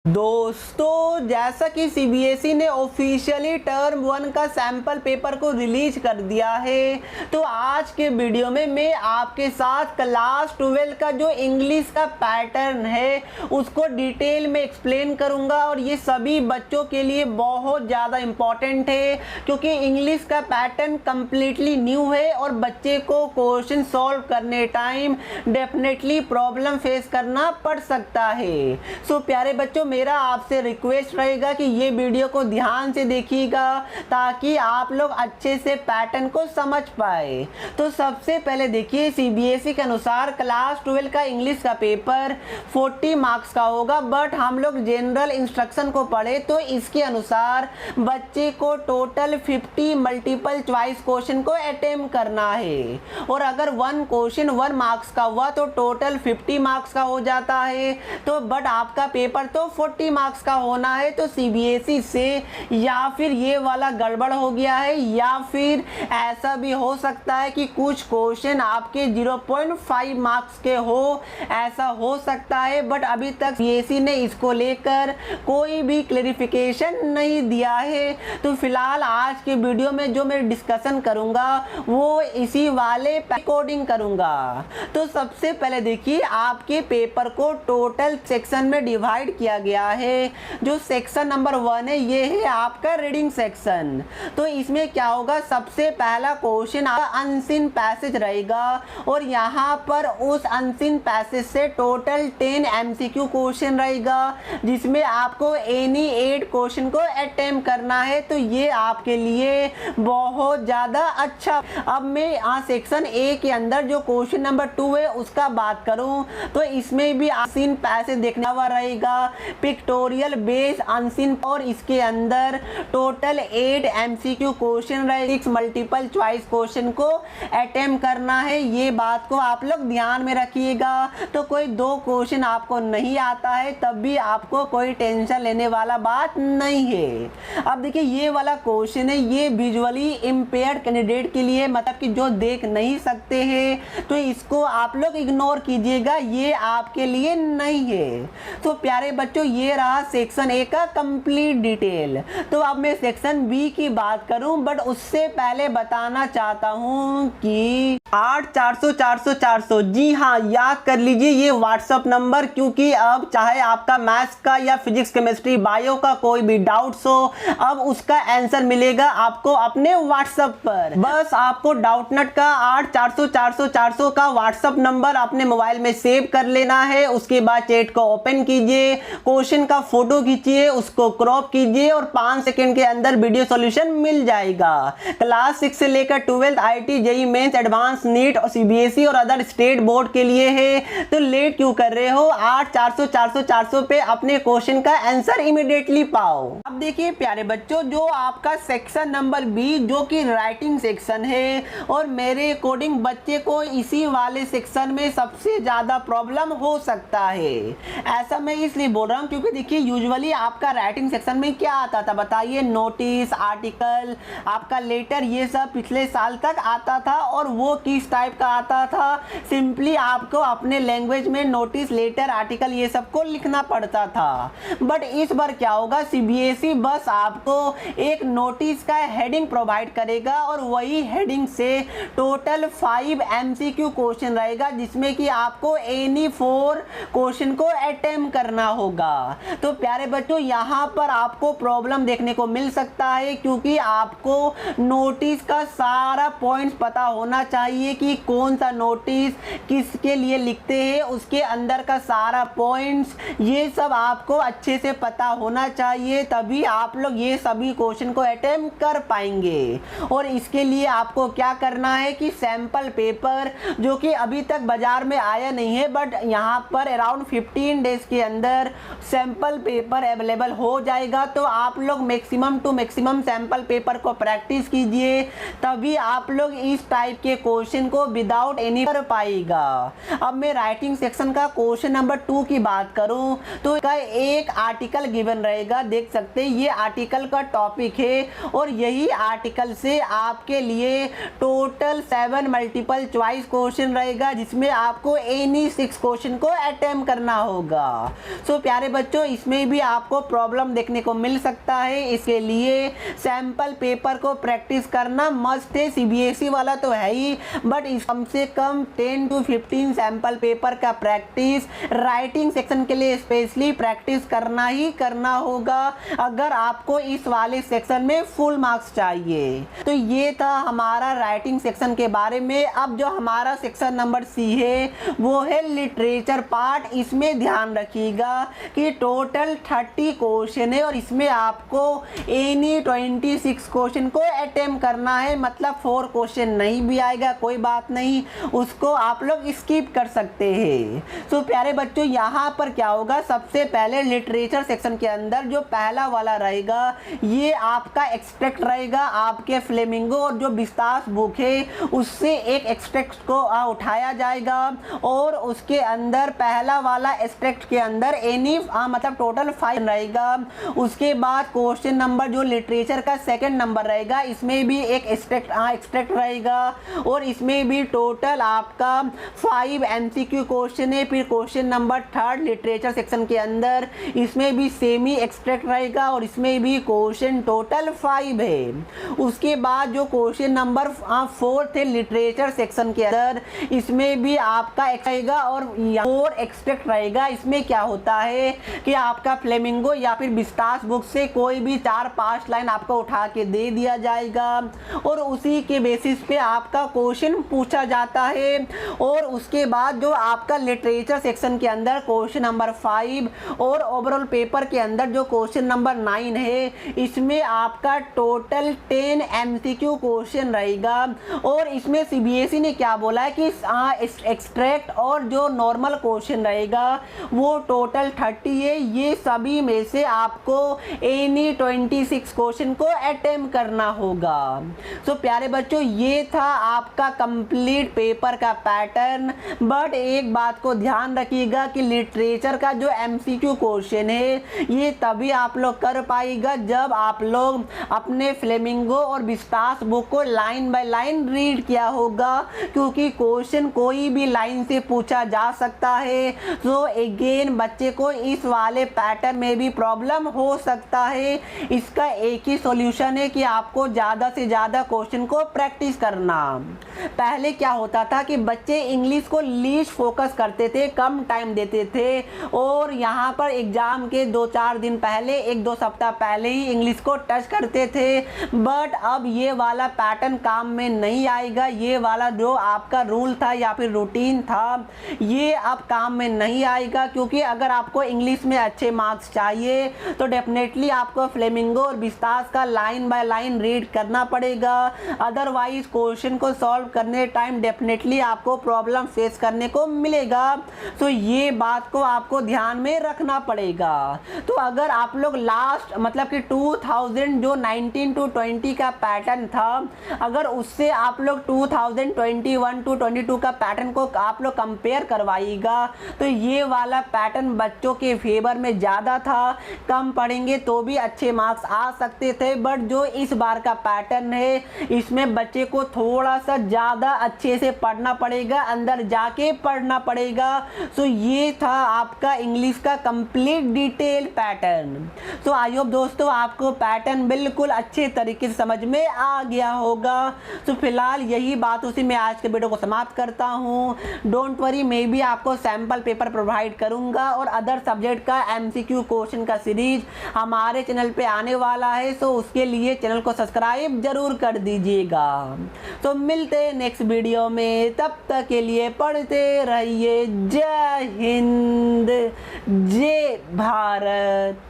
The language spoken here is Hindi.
दोस्तों, जैसा कि सीबीएसई ने ऑफिशियली टर्म 1 का सैंपल पेपर को रिलीज कर दिया है, तो आज के वीडियो में मैं आपके साथ क्लास 12 का जो इंग्लिश का पैटर्न है उसको डिटेल में एक्सप्लेन करूंगा। और ये सभी बच्चों के लिए बहुत ज़्यादा इम्पॉर्टेंट है क्योंकि इंग्लिश का पैटर्न कम्प्लीटली न्यू है और बच्चे को क्वेश्चन सॉल्व करने टाइम डेफिनेटली प्रॉब्लम फेस करना पड़ सकता है। सो प्यारे बच्चों, मेरा आपसे रिक्वेस्ट रहेगा कि ये वीडियो को ध्यान से देखिएगा ताकि आप लोग अच्छे से पैटर्न को समझ पाए। तो सबसे पहले देखिए, सीबीएसई के अनुसार क्लास 12 का इंग्लिश का पेपर 40 मार्क्स का होगा, बट हम लोग जनरल इंस्ट्रक्शन को पढ़े तो इसके अनुसार बच्चे को टोटल 50 मल्टीपल चॉइस क्वेश्चन को अटेम्प्ट करना है। और अगर वन क्वेश्चन 1 मार्क्स का हुआ तो टोटल 50 मार्क्स का हो जाता है। तो बट आपका पेपर तो 40 मार्क्स का होना है। तो सीबीएसई से या फिर ये वाला गड़बड़ हो गया है या फिर ऐसा भी हो सकता है कि कुछ क्वेश्चन आपके 0.5 मार्क्स के हो, ऐसा हो सकता है। बट अभी तक सीबीएसई ने इसको लेकर कोई भी क्लैरिफिकेशन नहीं दिया है। तो फिलहाल आज के वीडियो में जो मैं डिस्कशन करूंगा वो इसी वाले कोडिंग करूंगा। तो सबसे पहले देखिए, आपके पेपर को टोटल सेक्शन में डिवाइड किया गया है। जो सेक्शन नंबर 1 है ये है आपका रीडिंग सेक्शन। तो इसमें क्या होगा, सबसे पहला क्वेश्चन अनसीन पैसेज रहेगा और यहाँ पर उस अनसीन पैसेज से टोटल 10 एमसीक्यू क्वेश्चन रहेगा जिसमें आपको एनी 8 क्वेश्चन को अटेम्प्ट करना है। तो ये आपके लिए बहुत ज़्यादा अच्छा। अब मैं यहाँ सेक्शन ए के अंदर जो क्वेश्चन नंबर 2 है उसका बात करूँ तो इसमें भी अनसीन पैसेज देखने वाला रहेगा, पिक्टोरियल बेस अनसीन, और इसके अंदर टोटल 8 एमसीक्यू क्वेश्चन रहे, 6 मल्टीपल चॉइस क्वेश्चन को अटेम्प्ट करना है। ये बात को आप लोग ध्यान में रखिएगा। तो कोई 2 क्वेश्चन आपको नहीं आता है तब भी आपको कोई टेंशन लेने वाला बात नहीं है। अब देखिए, ये वाला क्वेश्चन है, ये विजुअली इम्पेयर्ड कैंडिडेट के लिए, मतलब कि जो देख नहीं सकते हैं, तो इसको आप लोग इग्नोर कीजिएगा, ये आपके लिए नहीं है। तो प्यारे बच्चों, ये रहा सेक्शन ए का कंप्लीट डिटेल। तो अब मैं सेक्शन बी की बात करूं, बट उससे पहले बताना चाहता हूं कि 8400 जी हाँ, याद कर लीजिए ये व्हाट्सएप नंबर, क्योंकि अब चाहे आपका मैथ्स का या फिजिक्स केमिस्ट्री बायो का कोई भी डाउट्स हो, अब उसका आंसर मिलेगा आपको अपने व्हाट्सएप पर। बस आपको डाउटनट का 8400 का व्हाट्सएप नंबर अपने मोबाइल में सेव कर लेना है। उसके बाद चैट को ओपन कीजिए, क्वेश्चन का फोटो खींचिए, उसको क्रॉप कीजिए और 5 सेकंड के अंदर वीडियो सॉल्यूशन मिल जाएगा। क्लास 6 से लेकर 12th IT, JEE mains, advance, NEET और सीबीएसई और अदर स्टेट बोर्ड के लिए है। तो लेट क्यों कर रहे हो, 8400 पे अपने क्वेश्चन का आंसर इमीडिएटली पाओ। अब देखिए प्यारे बच्चों, जो आपका सेक्शन नंबर बी जो कि राइटिंग सेक्शन है, और मेरे अकॉर्डिंग बच्चे को इसी वाले सेक्शन में सबसे ज्यादा प्रॉब्लम हो सकता है। ऐसा मैं इसलिए बोल रहा हूँ क्योंकि देखिए, यूजुअली आपका राइटिंग सेक्शन में क्या आता था बताइए, नोटिस, आर्टिकल, आपका लेटर, ये सब पिछले साल तक आता था। और वो किस टाइप का आता था, सिंपली आपको अपने लैंग्वेज में नोटिस, लेटर, आर्टिकल ये सब को लिखना पड़ता था। बट इस बार क्या होगा, सीबीएसई बस आपको एक नोटिस का हेडिंग प्रोवाइड करेगा और वही हेडिंग से टोटल 5 एमसीक्यू क्वेश्चन रहेगा जिसमें कि आपको एनी 4 क्वेश्चन को अटेम्प्ट करना होगा। तो प्यारे बच्चों, यहाँ पर आपको प्रॉब्लम देखने को मिल सकता है क्योंकि आपको नोटिस का सारा पॉइंट्स पता होना चाहिए कि कौन सा नोटिस किसके लिए लिखते हैं, उसके अंदर का सारा पॉइंट्स, ये सब आपको अच्छे से पता होना चाहिए, तभी आप लोग ये सभी क्वेश्चन को अटेम्प्ट कर पाएंगे। और इसके लिए आपको क्या करना है कि सैंपल पेपर जो कि अभी तक बाजार में आया नहीं है, बट यहाँ पर अराउंड 15 डेज के अंदर सैंपल पेपर अवेलेबल हो जाएगा। तो आप लोग maximum to maximum sample paper को प्रैक्टिस कीजिए, तभी आप लोग इस टाइप के क्वेश्चन को विदाउट एनी कर पाएगा। अब मैं राइटिंग सेक्शन का क्वेश्चन नंबर 2 की बात करूं तो इसका एक आर्टिकल गिवन रहेगा, देख सकते हैं ये आर्टिकल का टॉपिक है और यही आर्टिकल से आपके लिए टोटल 7 मल्टीपल चॉइस क्वेश्चन रहेगा जिसमें आपको एनी 6 क्वेश्चन को अटेम्प्ट करना होगा। सो प्यारे बच्चों इसमें भी आपको प्रॉब्लम देखने को मिल सकता है, इसके लिए सैंपल पेपर को प्रैक्टिस करना मस्ट है। सीबीएसई वाला तो है ही, बट कम से कम 10 to 15 सैंपल पेपर का प्रैक्टिस राइटिंग सेक्शन के लिए स्पेशली प्रैक्टिस करना ही करना होगा अगर आपको इस वाले सेक्शन में फुल मार्क्स चाहिए। तो ये था हमारा राइटिंग सेक्शन के बारे में। अब जो हमारा सेक्शन नंबर सी है वो है लिटरेचर पार्ट। इसमें ध्यान रखिएगा कि टोटल 30 क्वेश्चन है और इसमें आपको एनी 26 क्वेश्चन को अटेम्प्ट करना है, मतलब 4 क्वेश्चन नहीं भी आएगा कोई बात नहीं, उसको आप लोग स्किप कर सकते हैं। तो प्यारे बच्चों यहाँ पर क्या होगा, सबसे पहले लिटरेचर सेक्शन के अंदर जो पहला वाला रहेगा ये आपका एक्सट्रैक्ट रहेगा। आपके फ्लेमिंगो और जो बिस्तास बुक है उससे एक एक्सट्रैक्ट को उठाया जाएगा और उसके अंदर पहला वाला एक्सट्रैक्ट के अंदर एनी मतलब टोटल 5 रहेगा। उसके बाद क्वेश्चन नंबर जो लिटरेचर का सेकंड नंबर रहेगा इसमें भी एक एक्सट्रैक्ट रहेगा और इसमें भी टोटल आपका 5 एमसीक्यू क्वेश्चन है। फिर question number third literature section के अंदर इसमें भी सेमी एक्सट्रैक्ट रहेगा और इसमें भी क्वेश्चन टोटल 5 है। उसके बाद जो क्वेश्चन नंबर 4 है लिटरेचर सेक्शन के अंदर इसमें भी आपका रहेगा और 4 एक्सट्रैक्ट रहेगा। इसमें क्या होता है कि आपका फ्लेमिंगो या फिर बिस्तास बुक से कोई भी 4-5 लाइन आपको उठा के दे दिया जाएगा और उसी के बेसिस पे आपका क्वेश्चन पूछा जाता है। और उसके बाद जो आपका लिटरेचर सेक्शन के अंदर क्वेश्चन नंबर 5 और ओवरऑल पेपर के अंदर जो क्वेश्चन नंबर 9 है इसमें आपका टोटल 10 एमसीक्यू क्वेश्चन रहेगा। और इसमें सीबीएसई ने क्या बोला है कि एक्सट्रैक्ट और जो नॉर्मल क्वेश्चन रहेगा वो टोटल 30 है। ये सभी में से आपको एनी 26 क्वेश्चन को अटेम्प्ट करना होगा। तो प्यारे बच्चों ये था आपका कंप्लीट पेपर का पैटर्न। बट एक बात को ध्यान रखिएगा कि लिटरेचर का जो एमसीक्यू क्वेश्चन है ये तभी आप लोग कर पाएगा जब आप लोग अपने फ्लेमिंगो और बिस्तास बुक को लाइन बाय लाइन रीड किया होगा, क्योंकि क्वेश्चन कोई भी लाइन से पूछा जा सकता है। तो अगेन बच्चे को इस वाले पैटर्न में भी प्रॉब्लम हो सकता है। इसका एक ही सॉल्यूशन है कि आपको ज़्यादा से ज़्यादा क्वेश्चन को प्रैक्टिस करना। पहले क्या होता था कि बच्चे इंग्लिश को लीस्ट फोकस करते थे, कम टाइम देते थे और यहाँ पर एग्ज़ाम के 2-4 दिन पहले 1-2 सप्ताह पहले ही इंग्लिश को टच करते थे। बट अब ये वाला पैटर्न काम में नहीं आएगा। ये वाला जो आपका रूल था या फिर रूटीन था ये अब काम में नहीं आएगा, क्योंकि अगर आपको इंग्लिश में अच्छे मार्क्स चाहिए तो डेफिनेटली आपको फ्लेमिंगो और बिस्तास का लाइन बाय लाइन रीड करना पड़ेगा। अदरवाइज क्वेश्चन को सॉल्व करने टाइम डेफिनेटली आपको प्रॉब्लम फेस करने को मिलेगा। तो ये बात को आपको ध्यान में रखना पड़ेगा। तो अगर आप लोग लास्ट मतलब कि 2000 जो 19 to 20 का पैटर्न था अगर उससे आप लोग 2021 to 22 का पैटर्न को आप लोग कंपेयर करवाइएगा तो ये वाला पैटर्न बच्चों के फेवर में ज़्यादा था। कम पढ़ेंगे तो भी अच्छे मार्क्स आ सकते थे, बट जो इस बार का पैटर्न है इसमें बच्चे को थोड़ा सा ज़्यादा अच्छे से पढ़ना पड़ेगा, अंदर जाके पढ़ना पड़ेगा। तो ये था आपका इंग्लिश का कंप्लीट डिटेल पैटर्न। तो आई होप दोस्तों आपको पैटर्न बिल्कुल अच्छे तरीके से समझ में आ गया होगा। तो फिलहाल यही बातों से मैं आज के वीडियो को समाप्त करता हूँ। डोंट वरी, मैं भी आपको सैम्पल पेपर प्रोवाइड करूँगा और अदर सब्जेक्ट का एमसीक्यू क्वेश्चन का सीरीज हमारे चैनल पे आने वाला है। तो उसके लिए चैनल को सब्सक्राइब जरूर कर दीजिएगा। तो मिलते हैं नेक्स्ट वीडियो में, तब तक के लिए पढ़ते रहिए। जय हिंद, जय भारत।